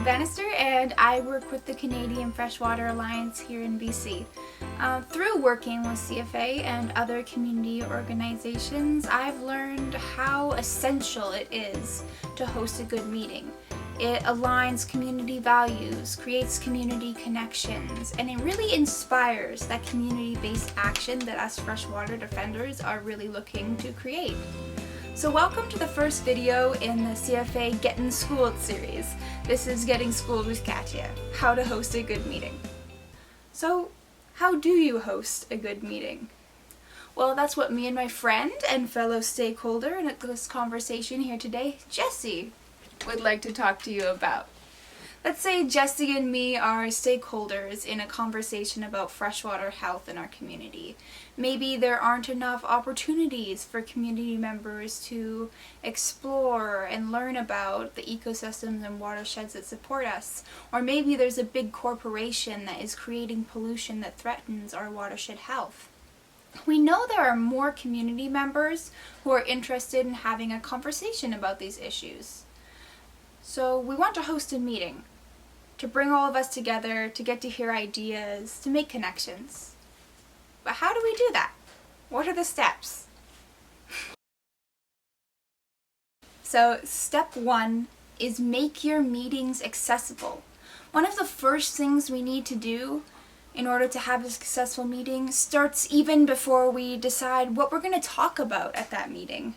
Bannister, and I work with the Canadian Freshwater Alliance here in BC. Through working with CFA and other community organizations, I've learned how essential it is to host a good meeting. It aligns community values, creates community connections, and it really inspires that community-based action that us freshwater defenders are really looking to create. So welcome to the first video in the CFA Getting Schooled series. This is Getting Schooled with Katia, how to host a good meeting. So how do you host a good meeting? Well, that's what me and my friend and fellow stakeholder in this conversation here today, Jessie, would like to talk to you about. Let's say Jessie and me are stakeholders in a conversation about freshwater health in our community. Maybe there aren't enough opportunities for community members to explore and learn about the ecosystems and watersheds that support us. Or maybe there's a big corporation that is creating pollution that threatens our watershed health. We know there are more community members who are interested in having a conversation about these issues. So we want to host a meeting to bring all of us together, to get to hear ideas, to make connections. But how do we do that? What are the steps? So step 1 is make your meetings accessible. One of the first things we need to do in order to have a successful meeting starts even before we decide what we're going to talk about at that meeting.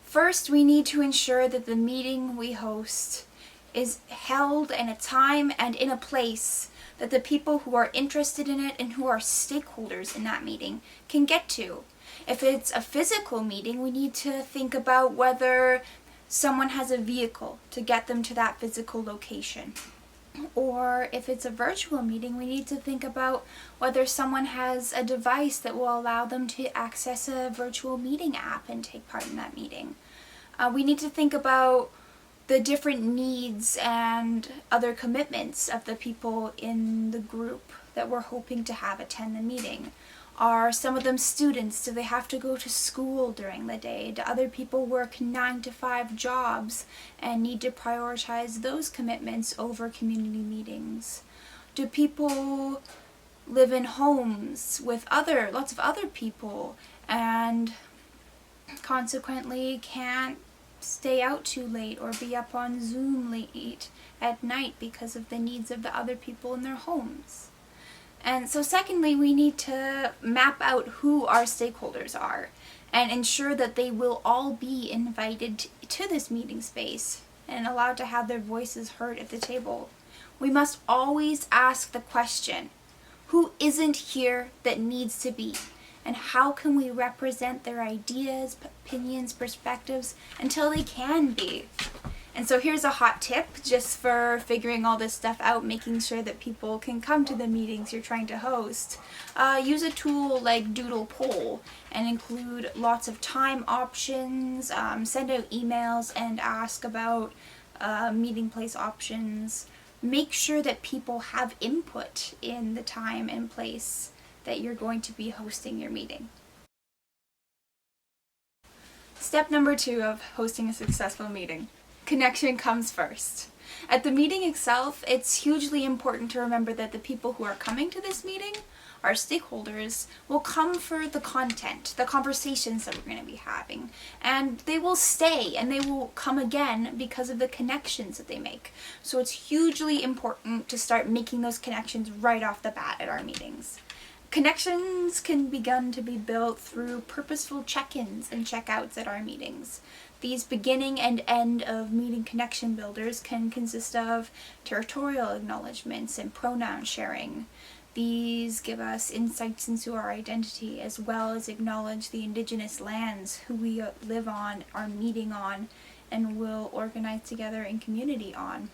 First, we need to ensure that the meeting we host is held in a time and in a place that the people who are interested in it and who are stakeholders in that meeting can get to. If it's a physical meeting, we need to think about whether someone has a vehicle to get them to that physical location. Or if it's a virtual meeting, we need to think about whether someone has a device that will allow them to access a virtual meeting app and take part in that meeting. We need to think about the different needs and other commitments of the people in the group that we're hoping to have attend the meeting. Are some of them students? Do they have to go to school during the day? Do other people work 9-to-5 jobs and need to prioritize those commitments over community meetings? Do people live in homes with lots of other people and consequently can't stay out too late or be up on Zoom late at night because of the needs of the other people in their homes? And so secondly, we need to map out who our stakeholders are and ensure that they will all be invited to this meeting space and allowed to have their voices heard at the table. We must always ask the question, who isn't here that needs to be? And how can we represent their ideas, opinions, perspectives until they can be? And so here's a hot tip just for figuring all this stuff out, making sure that people can come to the meetings you're trying to host. Use a tool like Doodle Poll and include lots of time options, send out emails and ask about meeting place options. Make sure that people have input in the time and place that you're going to be hosting your meeting. Step number 2 of hosting a successful meeting. Connection comes first. At the meeting itself, it's hugely important to remember that the people who are coming to this meeting, our stakeholders, will come for the content, the conversations that we're going to be having. And they will stay and they will come again because of the connections that they make. So it's hugely important to start making those connections right off the bat at our meetings. Connections can begin to be built through purposeful check-ins and check-outs at our meetings. These beginning and end of meeting connection builders can consist of territorial acknowledgements and pronoun sharing. These give us insights into our identity as well as acknowledge the indigenous lands who we live on, are meeting on, and will organize together in community on.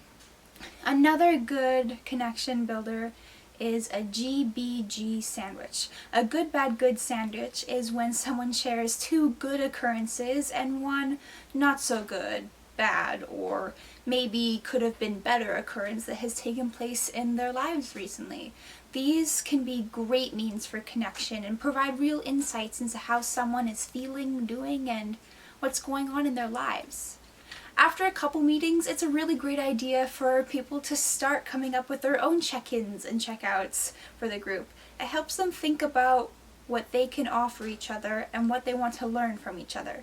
Another good connection builder is a GBG sandwich. A good, bad, good sandwich is when someone shares 2 good occurrences and 1 not so good, bad, or maybe could have been better occurrence that has taken place in their lives recently. These can be great means for connection and provide real insights into how someone is feeling, doing, and what's going on in their lives. After a couple meetings, it's a really great idea for people to start coming up with their own check-ins and check-outs for the group. It helps them think about what they can offer each other and what they want to learn from each other.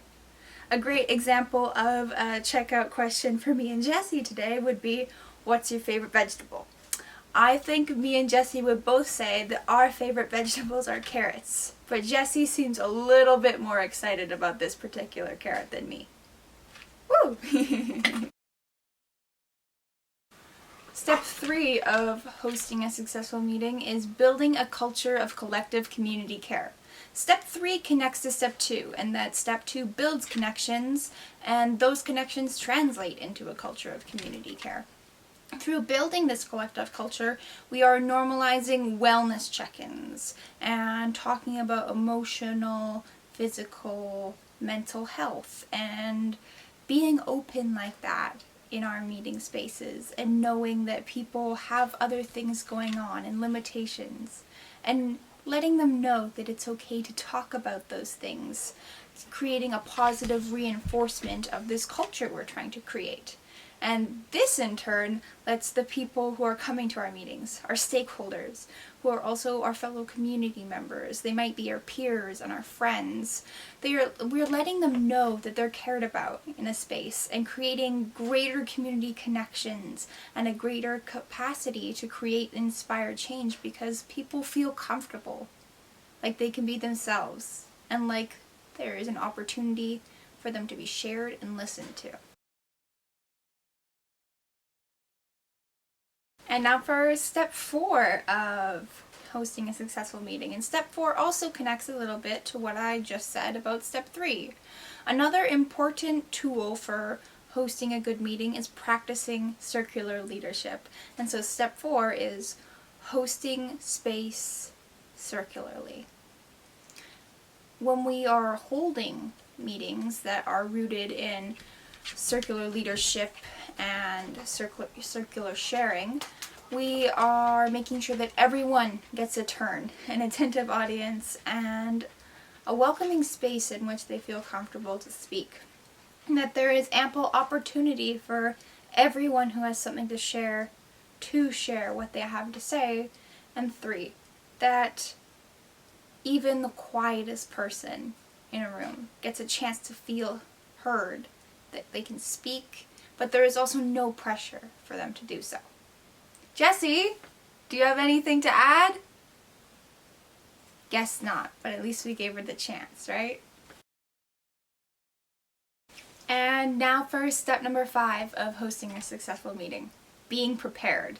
A great example of a checkout question for me and Jessie today would be, what's your favorite vegetable? I think me and Jessie would both say that our favorite vegetables are carrots, but Jessie seems a little bit more excited about this particular carrot than me. Woo! Step 3 of hosting a successful meeting is building a culture of collective community care. Step 3 connects to Step 2, and that Step 2 builds connections, and those connections translate into a culture of community care. Through building this collective culture, we are normalizing wellness check-ins and talking about emotional, physical, mental health, and being open like that in our meeting spaces, and knowing that people have other things going on and limitations, and letting them know that it's okay to talk about those things, creating a positive reinforcement of this culture we're trying to create. And this in turn lets the people who are coming to our meetings, our stakeholders, who are also our fellow community members, they might be our peers and our friends, we're letting them know that they're cared about in a space, and creating greater community connections and a greater capacity to create and inspire change, because people feel comfortable, like they can be themselves, and like there is an opportunity for them to be shared and listened to. And now for Step 4 of hosting a successful meeting. And Step 4 also connects a little bit to what I just said about Step 3. Another important tool for hosting a good meeting is practicing circular leadership. And so Step 4 is hosting space circularly. When we are holding meetings that are rooted in circular leadership and circular sharing, we are making sure that everyone gets a turn, an attentive audience, and a welcoming space in which they feel comfortable to speak. And that there is ample opportunity for everyone who has something to share what they have to say. And 3, that even the quietest person in a room gets a chance to feel heard, that they can speak, but there is also no pressure for them to do so. Jessie, do you have anything to add? Guess not, but at least we gave her the chance, right? And now for step number 5 of hosting a successful meeting, being prepared.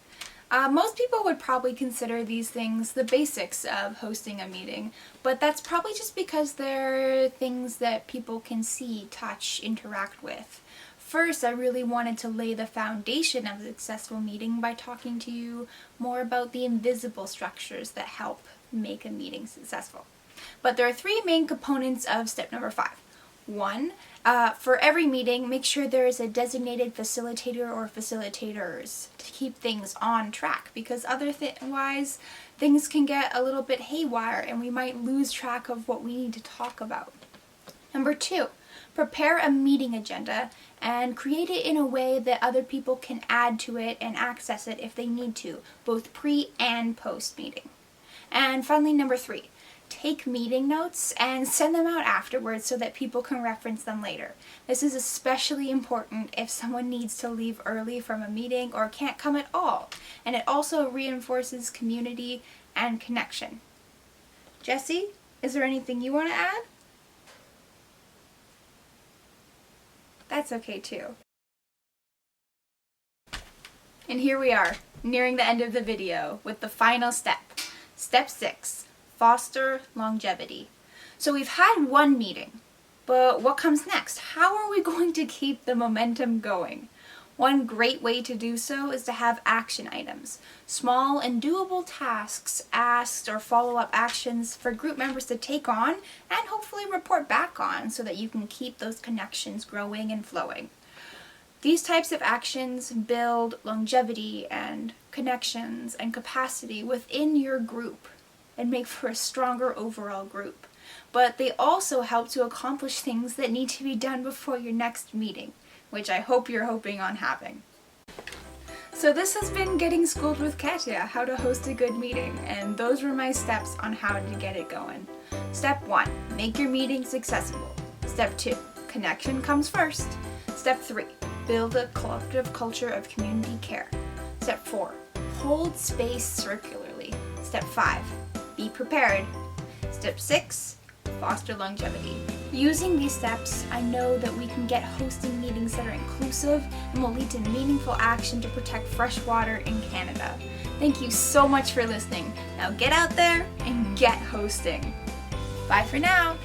Most people would probably consider these things the basics of hosting a meeting, but that's probably just because they're things that people can see, touch, interact with. First, I really wanted to lay the foundation of a successful meeting by talking to you more about the invisible structures that help make a meeting successful. But there are 3 main components of step number 5. 1, for every meeting, make sure there is a designated facilitator or facilitators to keep things on track, because otherwise things can get a little bit haywire and we might lose track of what we need to talk about. Number 2, prepare a meeting agenda and create it in a way that other people can add to it and access it if they need to, both pre and post meeting. And finally, number 3, take meeting notes and send them out afterwards so that people can reference them later. This is especially important if someone needs to leave early from a meeting or can't come at all, and it also reinforces community and connection. Jessie, is there anything you want to add? That's okay too. And here we are, nearing the end of the video with the final step. Step 6, foster longevity. So we've had one meeting, but what comes next? How are we going to keep the momentum going? One great way to do so is to have action items, small and doable tasks, asked or follow-up actions for group members to take on and hopefully report back on so that you can keep those connections growing and flowing. These types of actions build longevity and connections and capacity within your group and make for a stronger overall group. But they also help to accomplish things that need to be done before your next meeting. which I hope you're hoping on having. So this has been Getting Schooled with Katia, how to host a good meeting, and those were my steps on how to get it going. Step 1, make your meetings accessible. Step 2, connection comes first. Step 3, build a collaborative culture of community care. Step 4, hold space circularly. Step 5, be prepared. Step 6, foster longevity. Using these steps, I know that we can get hosting meetings that are inclusive and will lead to meaningful action to protect fresh water in Canada. Thank you so much for listening. Now get out there and get hosting. Bye for now.